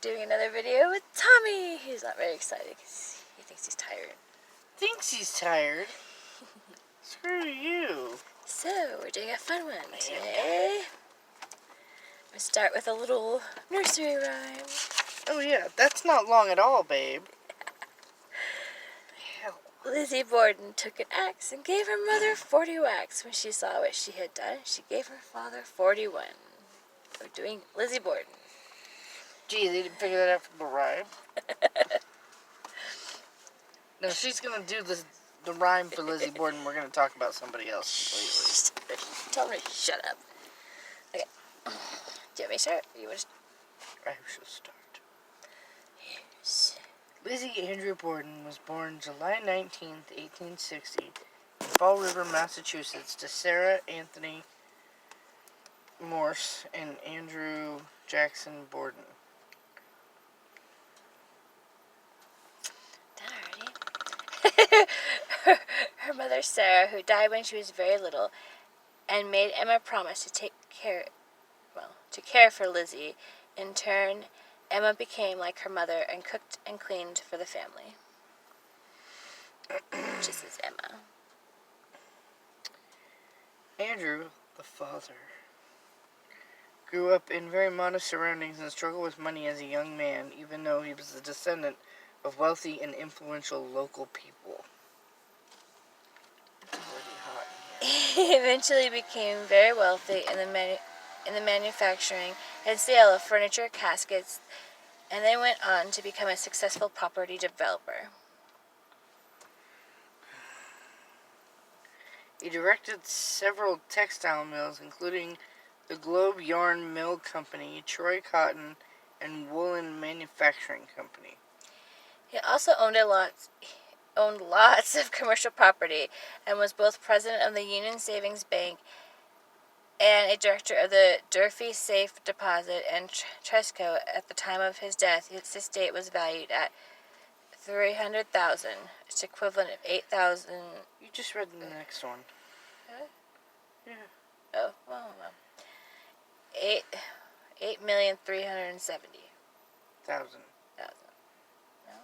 doing another video with Tommy. He's not very excited because he thinks he's tired. Thinks he's tired? Screw you. So, we're doing a fun one today. We'll start with a little nursery rhyme. Oh yeah, that's not long at all, babe. Hell. Lizzie Borden took an axe and gave her mother 40 whacks. When she saw what she had done, she gave her father 41. We're doing Lizzie Borden. Gee, they didn't figure that out from the rhyme. No, she's gonna do the rhyme for Lizzie Borden. We're gonna talk about somebody else completely. Tell me to shut up. Okay. Do you want me to start? You want to I shall start. Yes. Lizzie Andrew Borden was born July 19th, 1860, in Fall River, Massachusetts, to Sarah Anthony Morse and Andrew Jackson Borden. Done already? Her mother, Sarah, who died when she was very little, and made Emma promise to care for Lizzie. In turn, Emma became like her mother and cooked and cleaned for the family. This is Emma. Andrew, the father, grew up in very modest surroundings and struggled with money as a young man, even though he was the descendant of wealthy and influential local people. It's really hot in here. He eventually became very wealthy in the manufacturing and sale of furniture, caskets, and then went on to become a successful property developer. He directed several textile mills, including the Globe Yarn Mill Company, Troy Cotton, and Woolen Manufacturing Company. He also owned lots of commercial property and was both president of the Union Savings Bank and a director of the Durfee Safe Deposit and Tresco. At the time of his death, his estate was valued at $300,000. It's equivalent of $8,000. You just read the next one. Huh? Yeah. Oh, well. 8,370,000. Thousand. No?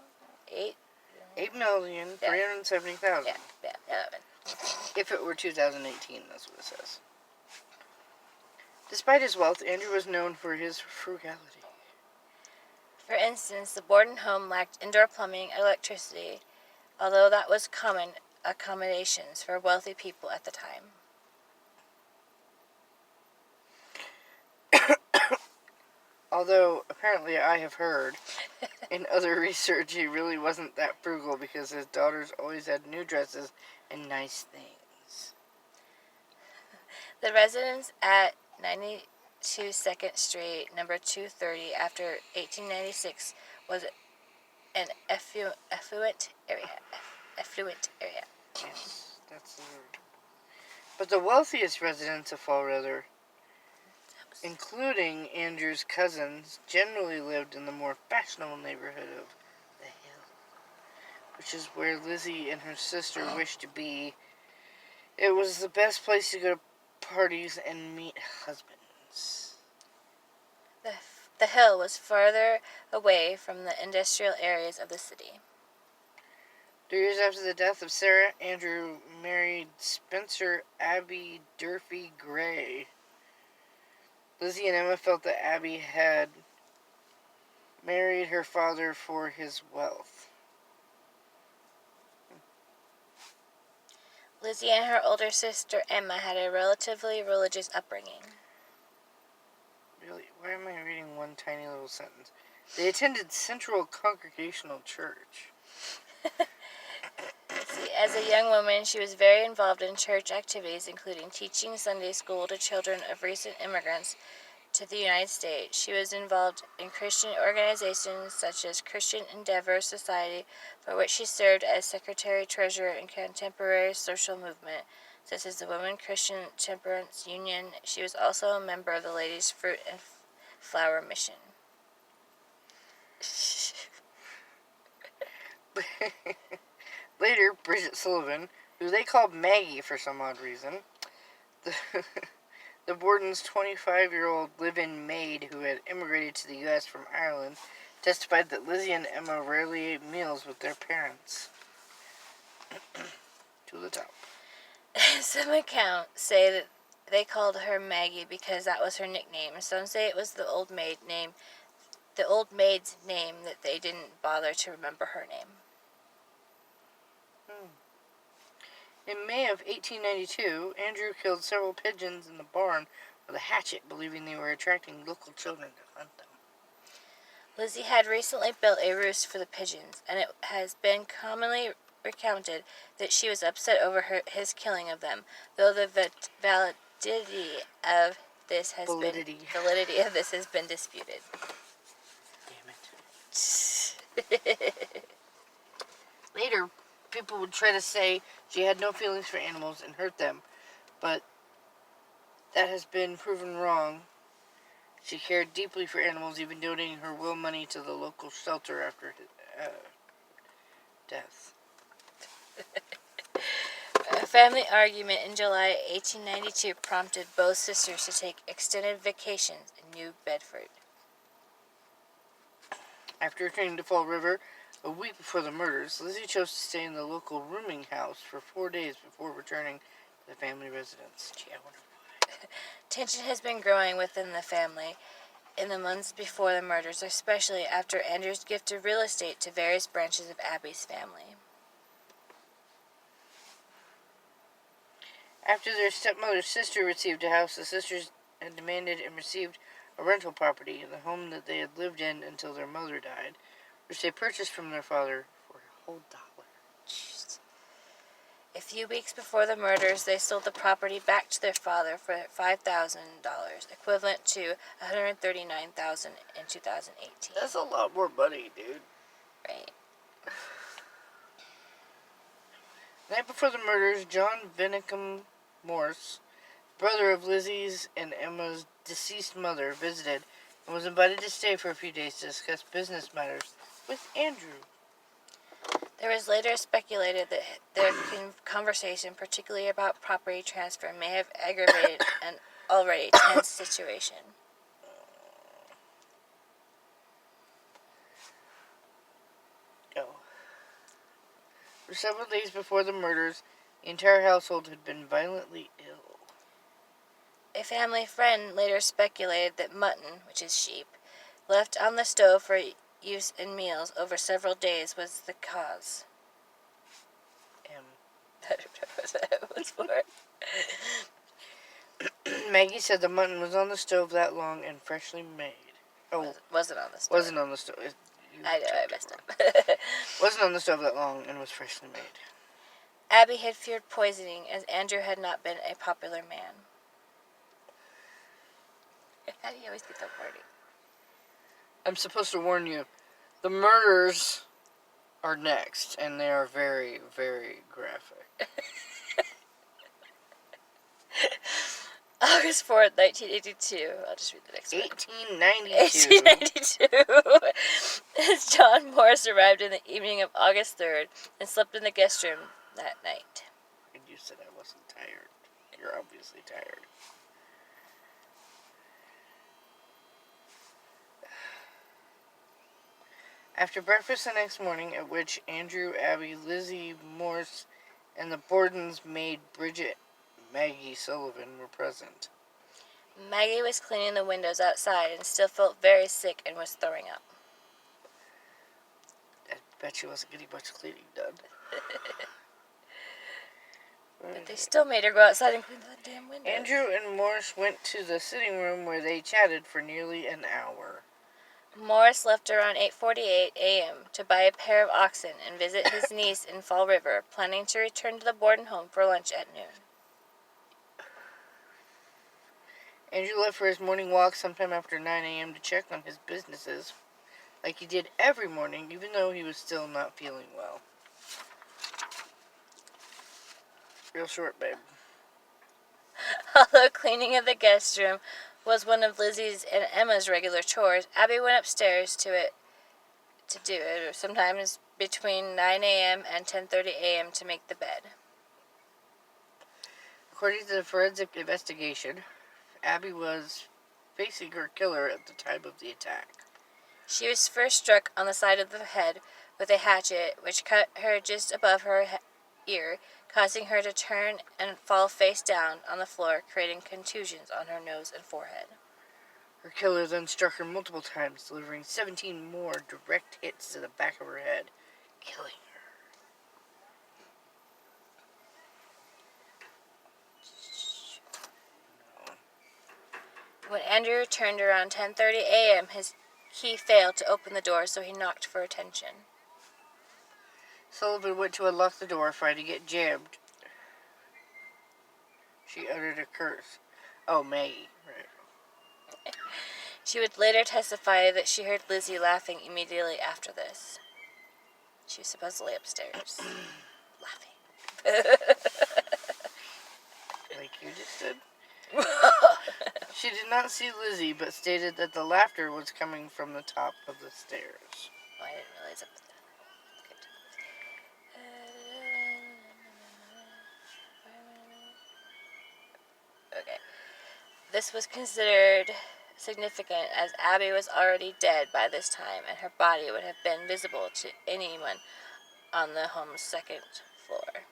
8,370,000. Yeah. If it were 2018, that's what it says. Despite his wealth, Andrew was known for his frugality. For instance, the Borden home lacked indoor plumbing and electricity, although that was common accommodations for wealthy people at the time. Although, apparently I have heard in other research he really wasn't that frugal because his daughters always had new dresses and nice things. The residence at 92 2nd Street, number 230, after 1896, was an affluent area. Yes, that's the word. But the wealthiest residents of Fall River, including Andrew's cousins, generally lived in the more fashionable neighborhood of the Hill, which is where Lizzie and her sister wished to be. It was the best place to go to parties and meet husbands. The Hill was farther away from the industrial areas of the city. 3 years after the death of Sarah, Andrew married Spencer Abby Durfee Gray. Lizzie and Emma felt that Abby had married her father for his wealth. Lizzie and her older sister Emma had a relatively religious upbringing. Really? Why am I reading one tiny little sentence? They attended Central Congregational Church. As a young woman, she was very involved in church activities, including teaching Sunday school to children of recent immigrants to the United States. She was involved in Christian organizations such as Christian Endeavor Society, for which she served as secretary-treasurer in contemporary social movement, such as the Women Christian Temperance Union. She was also a member of the Ladies' Fruit and Flower Mission. Later, Bridget Sullivan, who they called Maggie for some odd reason, the Borden's 25-year-old live-in maid who had immigrated to the U.S. from Ireland, testified that Lizzie and Emma rarely ate meals with their parents. To the top. Some accounts say that they called her Maggie because that was her nickname. Some say it was the old maid's name that they didn't bother to remember her name. In May of 1892, Andrew killed several pigeons in the barn with a hatchet, believing they were attracting local children to hunt them. Lizzie had recently built a roost for the pigeons, and it has been commonly recounted that she was upset over his killing of them, though the validity of this has been disputed. Damn it. Later, people would try to say she had no feelings for animals and hurt them, but that has been proven wrong. She cared deeply for animals, even donating her will money to the local shelter after his death. A family argument in July 1892 prompted both sisters to take extended vacations in New Bedford. After returning to Fall River a week before the murders, Lizzie chose to stay in the local rooming house for 4 days before returning to the family residence. Gee, I wonder why. Tension has been growing within the family in the months before the murders, especially after Andrew's gift of real estate to various branches of Abby's family. After their stepmother's sister received a house, the sisters had demanded and received a rental property, the home that they had lived in until their mother died, which they purchased from their father for a whole $1. Jeez. A few weeks before the murders, they sold the property back to their father for $5,000, equivalent to $139,000 in 2018. That's a lot more money, dude. Right. The night before the murders, John Vinicum Morse, brother of Lizzie's and Emma's deceased mother, visited and was invited to stay for a few days to discuss business matters with Andrew. There was later speculated that their conversation, particularly about property transfer, may have aggravated an already tense situation. For several days before the murders, the entire household had been violently ill. A family friend later speculated that mutton, which is sheep, left on the stove for use in meals over several days was the cause. I don't know what that was for. Maggie said the mutton was on the stove that long and freshly made. Oh, wasn't on the stove. Wasn't on the stove. I know, I messed up. Wasn't on the stove that long and was freshly made. Abby had feared poisoning, as Andrew had not been a popular man. How do you always get that party? I'm supposed to warn you, the murders are next, and they are very, very graphic. August 4th, 1982. I'll just read the next one. 1892. 1892. John Morris arrived in the evening of August 3rd and slept in the guest room that night. And you said I wasn't tired. You're obviously tired. After breakfast the next morning, at which Andrew, Abby, Lizzie, Morse, and the Bordens' maid Bridget Maggie Sullivan were present. Maggie was cleaning the windows outside and still felt very sick and was throwing up. I bet she wasn't getting much cleaning done. But they still made her go outside and clean the damn windows. Andrew and Morse went to the sitting room where they chatted for nearly an hour. Morris left around 8:48 a.m. to buy a pair of oxen and visit his niece in Fall River, planning to return to the Borden home for lunch at noon. Andrew left for his morning walk sometime after 9 a.m. to check on his businesses, like he did every morning, even though he was still not feeling well. Real short, babe. Although cleaning of the guest room was one of Lizzie's and Emma's regular chores, Abby went upstairs to do it, sometimes between 9 a.m. and 10:30 a.m. to make the bed. According to the forensic investigation, Abby was facing her killer at the time of the attack. She was first struck on the side of the head with a hatchet, which cut her just above her ear, causing her to turn and fall face down on the floor, creating contusions on her nose and forehead. Her killer then struck her multiple times, delivering 17 more direct hits to the back of her head, killing her. When Andrew returned around 10:30 a.m., his key failed to open the door, so he knocked for attention. Sullivan went to unlock the door, finding it jammed. She uttered a curse. Oh, Maggie. Right. She would later testify that she heard Lizzie laughing immediately after this. She was supposedly upstairs, laughing. Like you just did? She did not see Lizzie, but stated that the laughter was coming from the top of the stairs. Oh, I didn't realize that. Okay. This was considered significant as Abby was already dead by this time, and her body would have been visible to anyone on the home's second floor.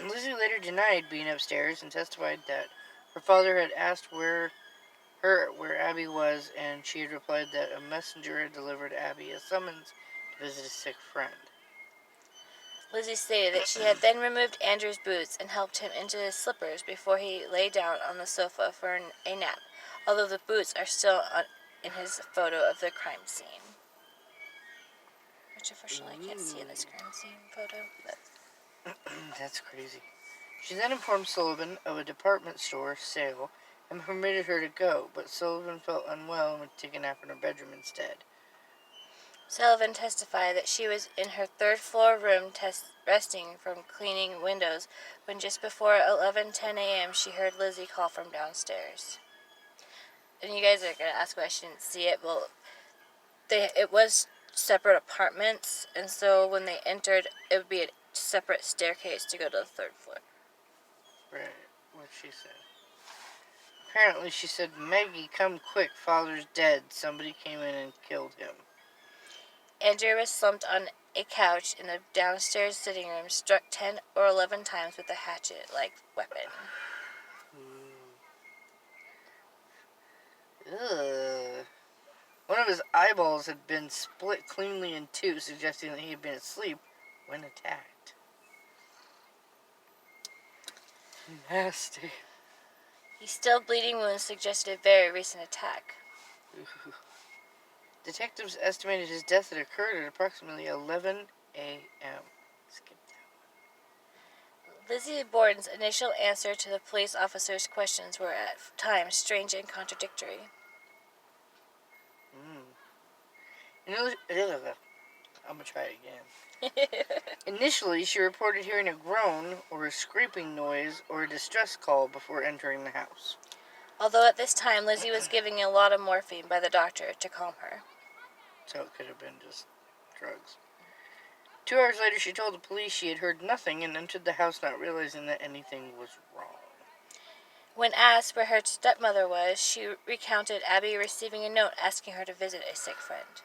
Lizzie later denied being upstairs and testified that her father had asked where Abby was, and she had replied that a messenger had delivered Abby a summons to visit a sick friend. Lizzie stated that she had then removed Andrew's boots and helped him into his slippers before he lay down on the sofa for a nap, although the boots are still in his photo of the crime scene. Which unfortunately I can't see in this crime scene photo. But That's crazy. She then informed Sullivan of a department store sale and permitted her to go, but Sullivan felt unwell and would take a nap in her bedroom instead. Sullivan testified that she was in her third-floor room resting from cleaning windows when just before 11:10 a.m. she heard Lizzie call from downstairs. And you guys are going to ask why she didn't see it. Well, it was separate apartments, and so when they entered, it would be a separate staircase to go to the third floor. Right, what she said. Apparently, she said, "Maggie, come quick, father's dead. Somebody came in and killed him." Andrew was slumped on a couch in the downstairs sitting room, struck 10 or 11 times with a hatchet-like weapon. Ugh. One of his eyeballs had been split cleanly in two, suggesting that he had been asleep when attacked. Nasty. His still bleeding wounds suggested a very recent attack. Detectives estimated his death had occurred at approximately 11 a.m. Skip that one. Lizzie Borden's initial answer to the police officer's questions were at times strange and contradictory. I'm going to try it again. Initially, she reported hearing a groan or a scraping noise or a distress call before entering the house. Although at this time, Lizzie was giving a lot of morphine by the doctor to calm her. So it could have been just drugs. 2 hours later, she told the police she had heard nothing and entered the house not realizing that anything was wrong. When asked where her stepmother was, she recounted Abby receiving a note asking her to visit a sick friend.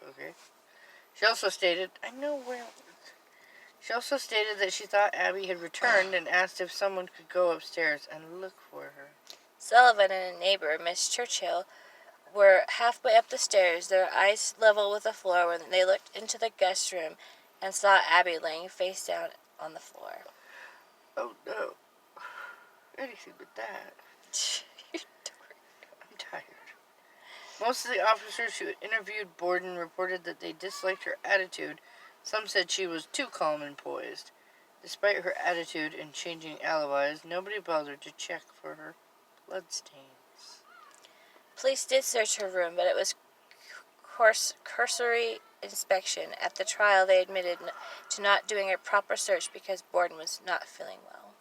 Okay. She also stated, She also stated that she thought Abby had returned and asked if someone could go upstairs and look for her. Sullivan and a neighbor, Miss Churchill, were halfway up the stairs, their eyes level with the floor, when they looked into the guest room and saw Abby laying face down on the floor. Oh no. Anything but that. I'm tired. Most of the officers who interviewed Borden reported that they disliked her attitude. Some said she was too calm and poised. Despite her attitude and changing alibis, nobody bothered to check for her bloodstains. Police did search her room, but it was cursory inspection. At the trial, they admitted to not doing a proper search because Borden was not feeling well.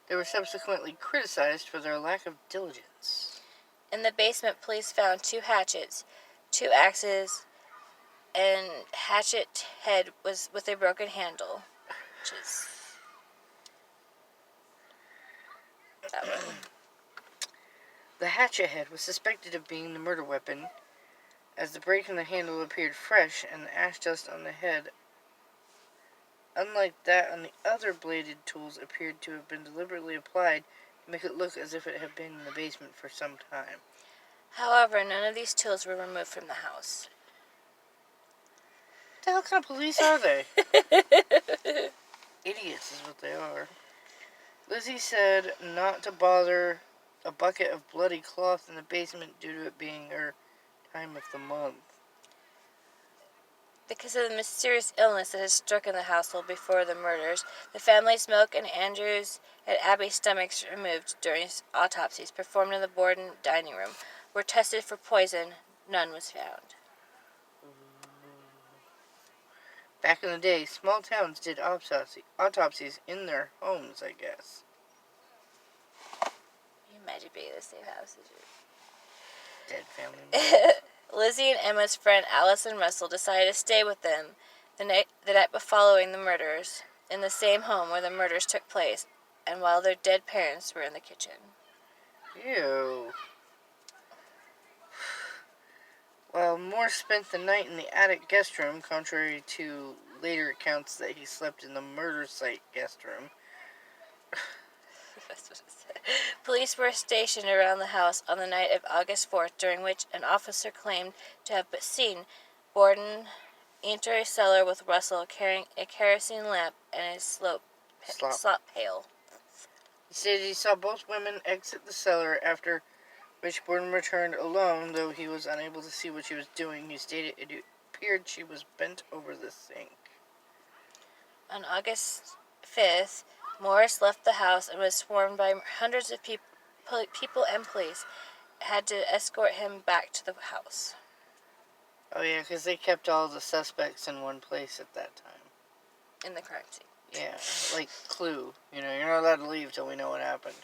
They were subsequently criticized for their lack of diligence. In the basement, police found 2 hatchets, 2 axes, and hatchet head was with a broken handle, which is That one. The hatchet head was suspected of being the murder weapon, as the break in the handle appeared fresh and the ash dust on the head, unlike that on the other bladed tools, appeared to have been deliberately applied to make it look as if it had been in the basement for some time. However, none of these tools were removed from the house. What the hell kind of police are they? Idiots is what they are. Lizzie said not to bother a bucket of bloody cloth in the basement due to it being her time of the month. Because of the mysterious illness that had struck in the household before the murders, the family's milk and Andrew's and Abby's stomachs removed during autopsies performed in the Borden dining room were tested for poison. None was found. Back in the day, small towns did autopsies in their homes, I guess. Can you imagine being in the same house as your Dead family members. Lizzie and Emma's friend Allison Russell decided to stay with them the night following the murders in the same home where the murders took place, and while their dead parents were in the kitchen. Ew. While Moore spent the night in the attic guest room, contrary to later accounts that he slept in the murder site guest room. That's what it said. Police were stationed around the house on the night of August 4th, during which an officer claimed to have seen Borden enter a cellar with Russell carrying a kerosene lamp and a slop pail. He stated he saw both women exit the cellar, after which Borden returned alone, though he was unable to see what she was doing. He stated it appeared she was bent over the sink. On August 5th, Morris left the house and was swarmed by hundreds of people, and police had to escort him back to the house. Oh yeah, because they kept all the suspects in one place at that time. In the crime scene. Yeah, like Clue. You know, you're not allowed to leave till we know what happened.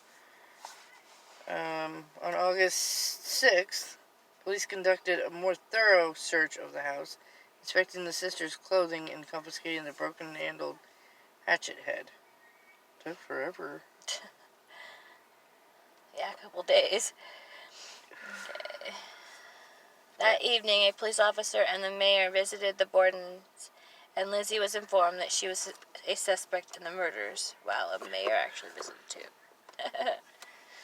On August 6th, police conducted a more thorough search of the house, inspecting the sisters' clothing and confiscating the broken-handled hatchet head. Took forever. Yeah, a couple days. Okay. That evening, a police officer and the mayor visited the Bordens, and Lizzie was informed that she was a suspect in the murders. Wow, a mayor actually visited too.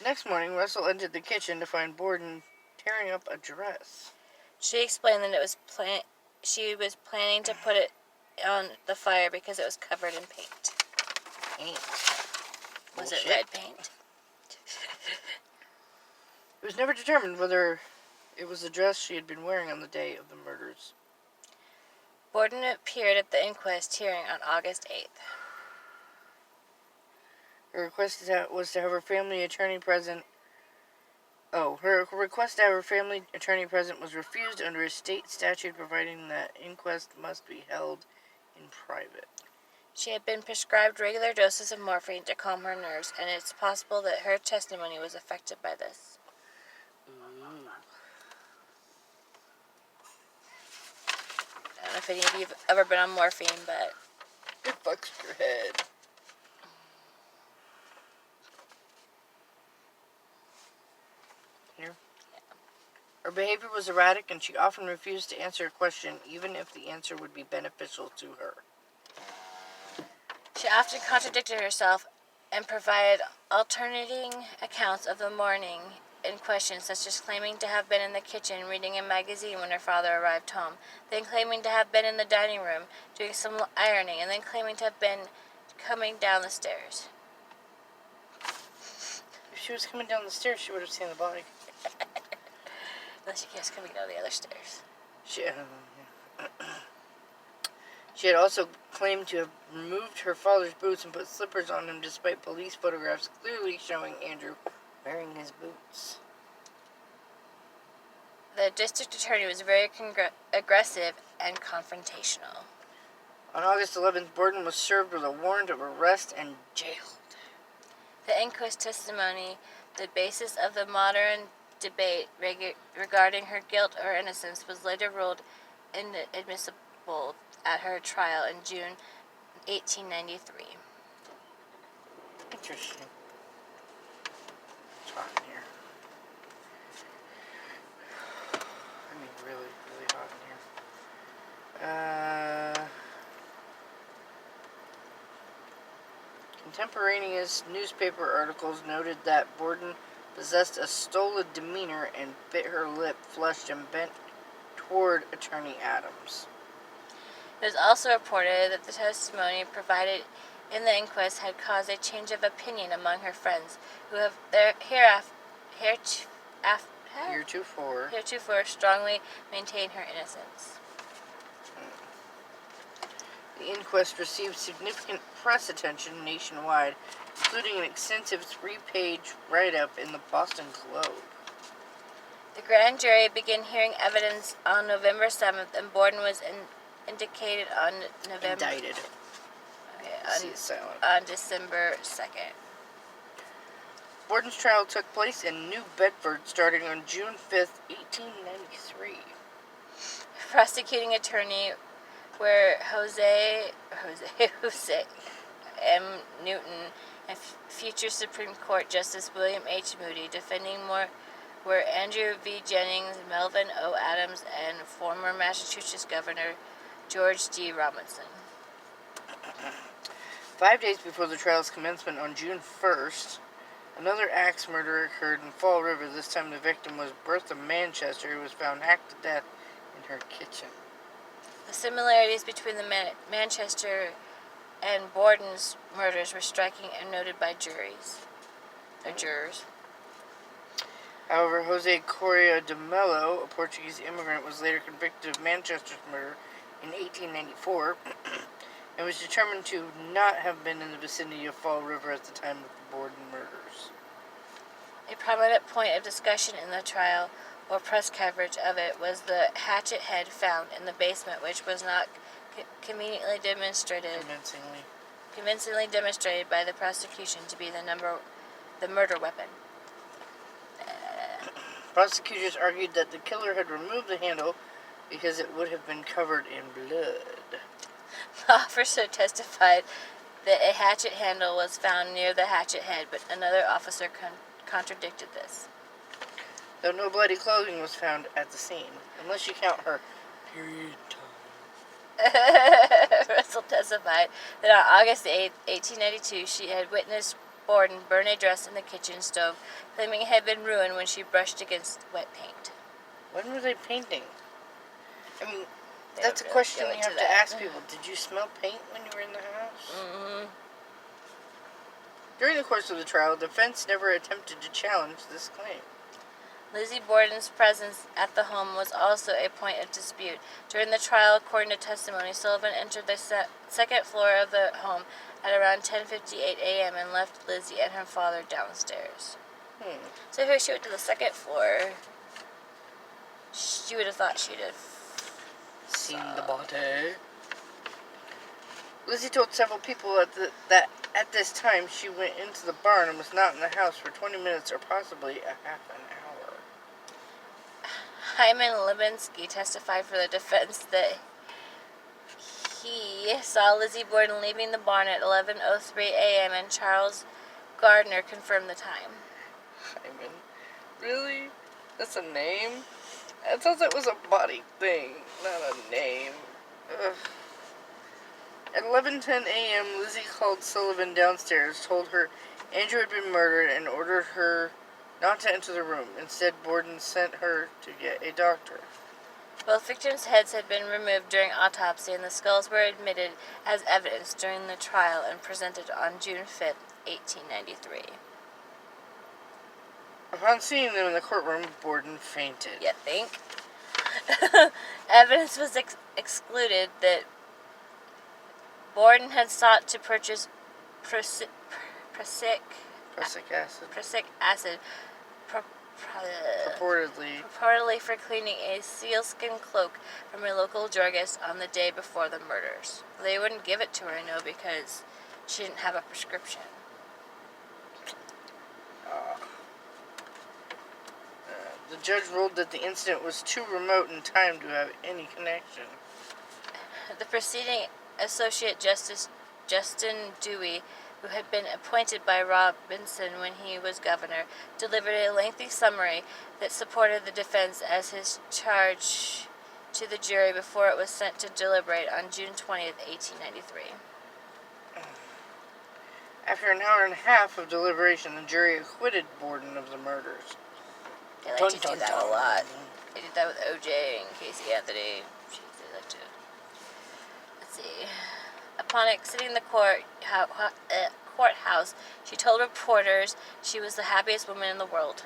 Next morning, Russell entered the kitchen to find Borden tearing up a dress. She explained that she was planning to put it on the fire because it was covered in paint. Paint. Was it red paint? It was never determined whether it was the dress she had been wearing on the day of the murders. Borden appeared at the inquest hearing on August 8th. Her request was to have her family attorney present. Her request to have her family attorney present was refused under a state statute providing that inquest must be held in private. She had been prescribed regular doses of morphine to calm her nerves, and it's possible that her testimony was affected by this. Ooh. I don't know if any of you have ever been on morphine, but It fucks your head. Here. yeah. Her behavior was erratic, and she often refused to answer a question, even if the answer would be beneficial to her. She often contradicted herself and provided alternating accounts of the morning in question, such as claiming to have been in the kitchen reading a magazine when her father arrived home, then claiming to have been in the dining room doing some ironing, and then claiming to have been coming down the stairs. If she was coming down the stairs, she would have seen the body. Unless she keeps coming down the other stairs. She had also claimed to have removed her father's boots and put slippers on him, despite police photographs clearly showing Andrew wearing his boots. The district attorney was very aggressive and confrontational. On August 11th, Borden was served with a warrant of arrest and jailed. The inquest testimony, the basis of the modern debate regarding her guilt or innocence, was later ruled inadmissible at her trial in June 1893. Interesting. hot in here. I mean, really, really hot in here. Contemporaneous newspaper articles noted that Borden possessed a stolid demeanor and bit her lip, flushed, and bent toward Attorney Adams. It was also reported that the testimony provided in the inquest had caused a change of opinion among her friends, who have heretofore strongly maintained her innocence. The inquest received significant press attention nationwide, including an extensive 3-page write-up in the Boston Globe. The grand jury began hearing evidence on November 7th, and Borden was indicted on Indicted. On December 2nd. Borden's trial took place in New Bedford starting on June 5th, 1893. Prosecuting attorney were Jose M. Newton and future Supreme Court Justice William H. Moody. Defending were Andrew V. Jennings, Melvin O. Adams, and former Massachusetts Governor George D. Robinson. 5 days before the trial's commencement on June 1st, another axe murder occurred in Fall River. This time the victim was Bertha Manchester, who was found hacked to death in her kitchen. The similarities between the Manchester and Borden's murders were striking and noted by jurors. However, Jose Correa de Mello, a Portuguese immigrant, was later convicted of Manchester's murder in 1894 and was determined to not have been in the vicinity of Fall River at the time of the Borden murders. A prominent point of discussion in the trial, or press coverage of it, was the hatchet head found in the basement, which was not convincingly demonstrated by the prosecution to be the murder weapon. Prosecutors argued that the killer had removed the handle because it would have been covered in blood. The officer testified that a hatchet handle was found near the hatchet head, but another officer contradicted this. Though no bloody clothing was found at the scene, unless you count her period time. Russell testified that on August 8, 1892, she had witnessed Borden burn a dress in the kitchen stove, claiming it had been ruined when she brushed against wet paint. When were they painting? I mean, that's a question you have to ask people. Did you smell paint when you were in the house? Mm-hmm. During the course of the trial, the defense never attempted to challenge this claim. Lizzie Borden's presence at the home was also a point of dispute. During the trial, according to testimony, Sullivan entered the second floor of the home at around 10:58 a.m. and left Lizzie and her father downstairs. So if she went to the second floor, she would have thought she'd have seen the body. Lizzie told several people that at this time she went into the barn and was not in the house for 20 minutes or possibly a half an hour. Hyman Levinsky testified for the defense that he saw Lizzie Borden leaving the barn at 11:03 a.m. and Charles Gardner confirmed the time. Hyman? Really? That's a name? I thought that was a body thing, not a name. Ugh. At 11:10 a.m., Lizzie called Sullivan downstairs, told her Andrew had been murdered, and ordered her not to enter the room. Instead, Borden sent her to get a doctor. Both victims' heads had been removed during autopsy, and the skulls were admitted as evidence during the trial and presented on June 5, 1893. Upon seeing them in the courtroom, Borden fainted. You think? Evidence was excluded that Borden had sought to purchase prussic acid, purportedly for cleaning a sealskin cloak from a local druggist on the day before the murders. They wouldn't give it to her, because she didn't have a prescription. The judge ruled that the incident was too remote in time to have any connection. The preceding Associate Justice Justin Dewey who had been appointed by Robinson when he was governor, delivered a lengthy summary that supported the defense as his charge to the jury before it was sent to deliberate on June 20th, 1893. After an hour and a half of deliberation, the jury acquitted Borden of the murders. They like to do that a lot. They did that with O.J. and Casey Anthony. They like to. Let's see. Upon exiting the courthouse, she told reporters she was the happiest woman in the world.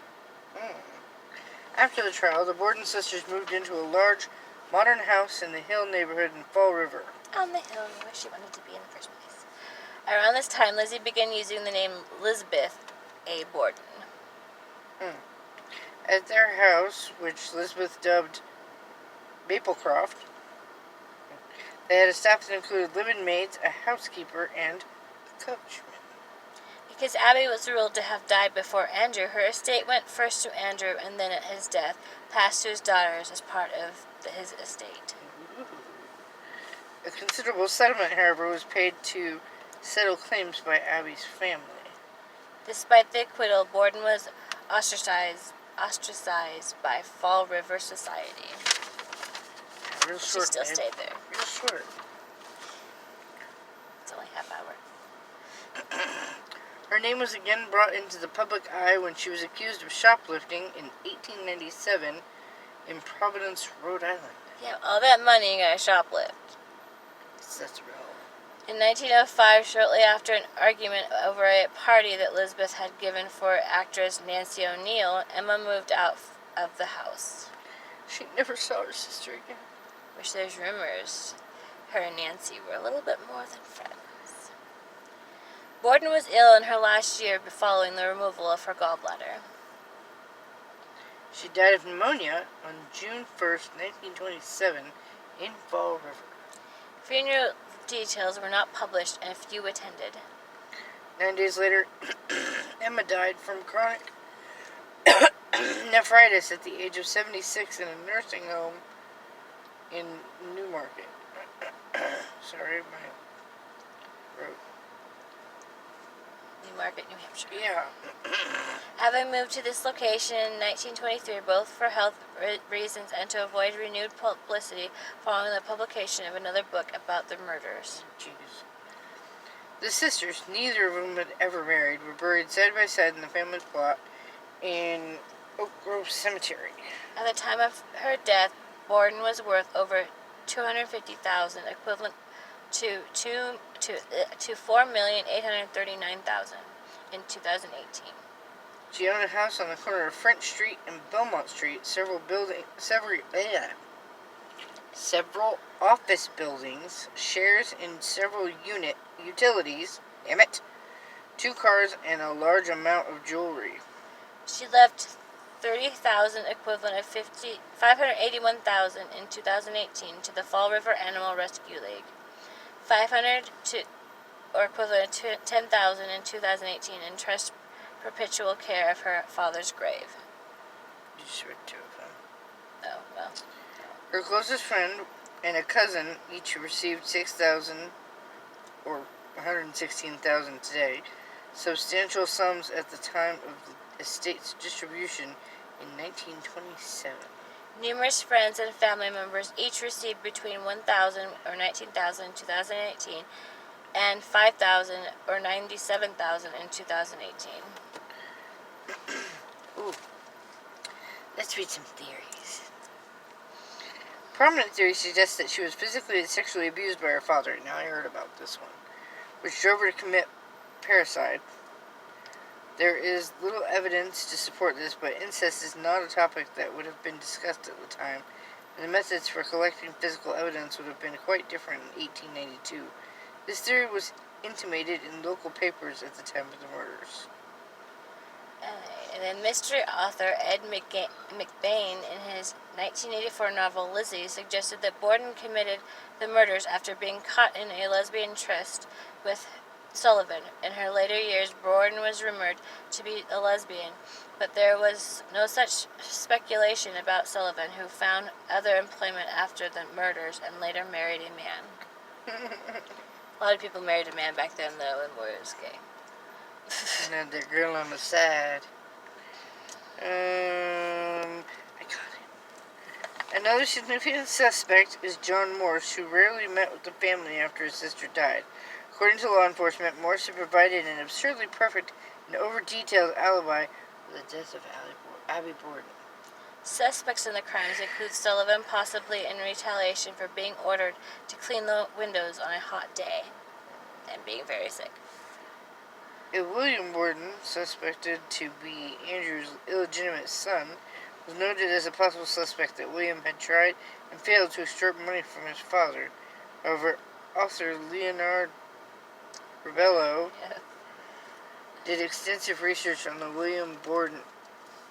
After the trial, the Borden sisters moved into a large, modern house in the Hill neighborhood in Fall River. On the hill where she wanted to be in the first place. Around this time, Lizzie began using the name Elizabeth A. Borden. At their house, which Elizabeth dubbed Maplecroft, they had a staff that included live-in maids, a housekeeper, and a coachman. Because Abby was ruled to have died before Andrew, her estate went first to Andrew and then at his death passed to his daughters as part of his estate. A considerable settlement, however, was paid to settle claims by Abby's family. Despite the acquittal, Borden was ostracized by Fall River society. Real short, she still babe. stayed there. Real short. It's only half hour. Her name was again brought into the public eye when she was accused of shoplifting in 1897 in Providence, Rhode Island. Yeah, all that money you gotta shoplift. That's real. In 1905, shortly after an argument over a party that Elizabeth had given for actress Nancy O'Neill, Emma moved out of the house. She never saw her sister again. Which there's rumors her and Nancy were a little bit more than friends. Borden was ill in her last year following the removal of her gallbladder. She died of pneumonia on June 1st, 1927, in Fall River. Funeral Details were not published and few attended. 9 days later, Emma died from chronic nephritis at the age of 76 in a nursing home in Newmarket. Sorry, my throat. Newmarket, New Hampshire. Yeah. Having moved to this location in 1923, both for health reasons and to avoid renewed publicity following the publication of another book about the murders. Jeez. The sisters, neither of whom had ever married, were buried side by side in the family plot in Oak Grove Cemetery. At the time of her death, Borden was worth over $250,000, equivalent to $4,839,000 in 2018. She owned a house on the corner of French Street and Belmont Street, several office buildings, shares in several utilities, 2 cars, and a large amount of jewelry. She left $30,000, equivalent of $581,000 in 2018, to the Fall River Animal Rescue League. $500 or equivalent to $10,000 in 2018, in trust perpetual care of her father's grave. You just read 2 of them. Oh, well. Her closest friend and a cousin each received $6,000 or $116,000 today, substantial sums at the time of the estate's distribution in 1927. Numerous friends and family members each received between $1,000 or $19,000 in 2018 and $5,000 or $97,000 in 2018. Ooh. Let's read some theories. Prominent theory suggests that she was physically and sexually abused by her father. Now I heard about this one, which drove her to commit parricide. There is little evidence to support this, but incest is not a topic that would have been discussed at the time, and the methods for collecting physical evidence would have been quite different in 1892. This theory was intimated in local papers at the time of the murders. And then mystery author Ed McBain, in his 1984 novel Lizzie, suggested that Borden committed the murders after being caught in a lesbian tryst with Sullivan. In her later years, Borden was rumored to be a lesbian, but there was no such speculation about Sullivan, who found other employment after the murders and later married a man. A lot of people married a man back then, though, and were gay. And then the girl on the side. I got it. Another significant suspect is John Morse, who rarely met with the family after his sister died. According to law enforcement, Morse had provided an absurdly perfect and over-detailed alibi for the death of Abby Borden. Suspects in the crimes include Sullivan, possibly in retaliation for being ordered to clean the windows on a hot day and being very sick. William Borden, suspected to be Andrew's illegitimate son, was noted as a possible suspect that William had tried and failed to extort money from his father. However, author Leonard Rebello did extensive research on the William Borden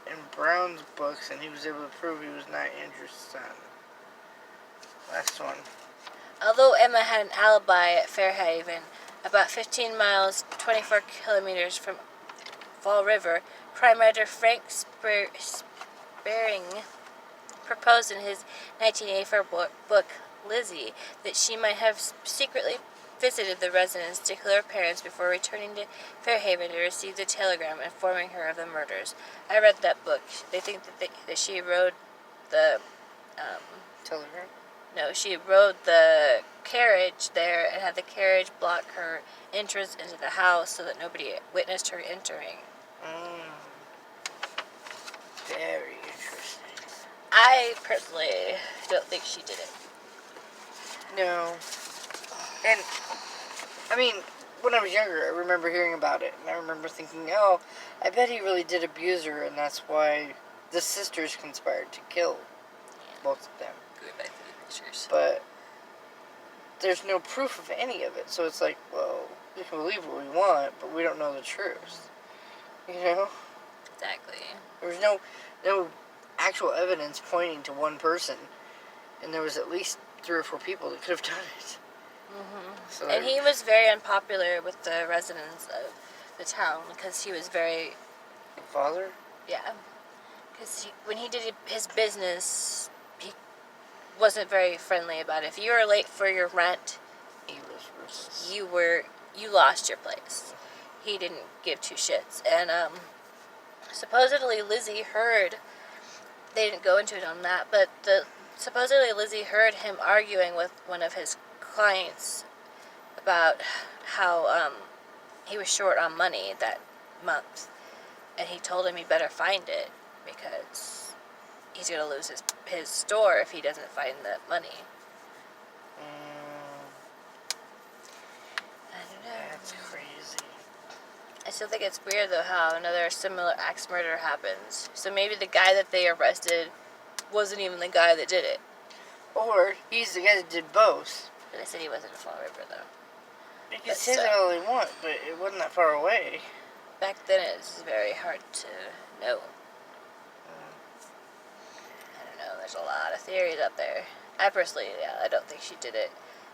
and Brown's books, and he was able to prove he was not Andrew's son. Last one. Although Emma had an alibi at Fairhaven, about 15 miles, 24 kilometers from Fall River, crime writer Frank Spearing proposed in his 1984 book, Lizzie, that she might have secretly visited the residence to kill her parents before returning to Fairhaven to receive the telegram informing her of the murders. I read that book. They think that she rode the... Telegram? No, she rode the carriage there and had the carriage block her entrance into the house so that nobody witnessed her entering. Very interesting. I personally don't think she did it. No. And, I mean, when I was younger, I remember hearing about it, and I remember thinking, oh, I bet he really did abuse her, and that's why the sisters conspired to kill both of them. Good back to the pictures. But there's no proof of any of it, so it's like, well, we can believe what we want, but we don't know the truth. You know? Exactly. There was no actual evidence pointing to one person, and there was at least 3 or 4 people that could have done it. Mm-hmm. So And he was very unpopular with the residents of the town because he was very... Father? Yeah. Because when he did his business, he wasn't very friendly about it. If you were late for your rent, He was ruthless. you lost your place. He didn't give 2 shits. And supposedly Lizzie heard... They didn't go into it on that, but supposedly Lizzie heard him arguing with one of his clients about how he was short on money that month, and he told him he better find it because he's going to lose his store if he doesn't find the money. I don't know. That's crazy. I still think it's weird though how another similar axe murder happens. So maybe the guy that they arrested wasn't even the guy that did it. Or he's the guy that did both. But they said he wasn't in Fall River though. They can But say that all they want, but it wasn't that far away. Back then it was very hard to know. I don't know, there's a lot of theories out there. I personally, I don't think she did it.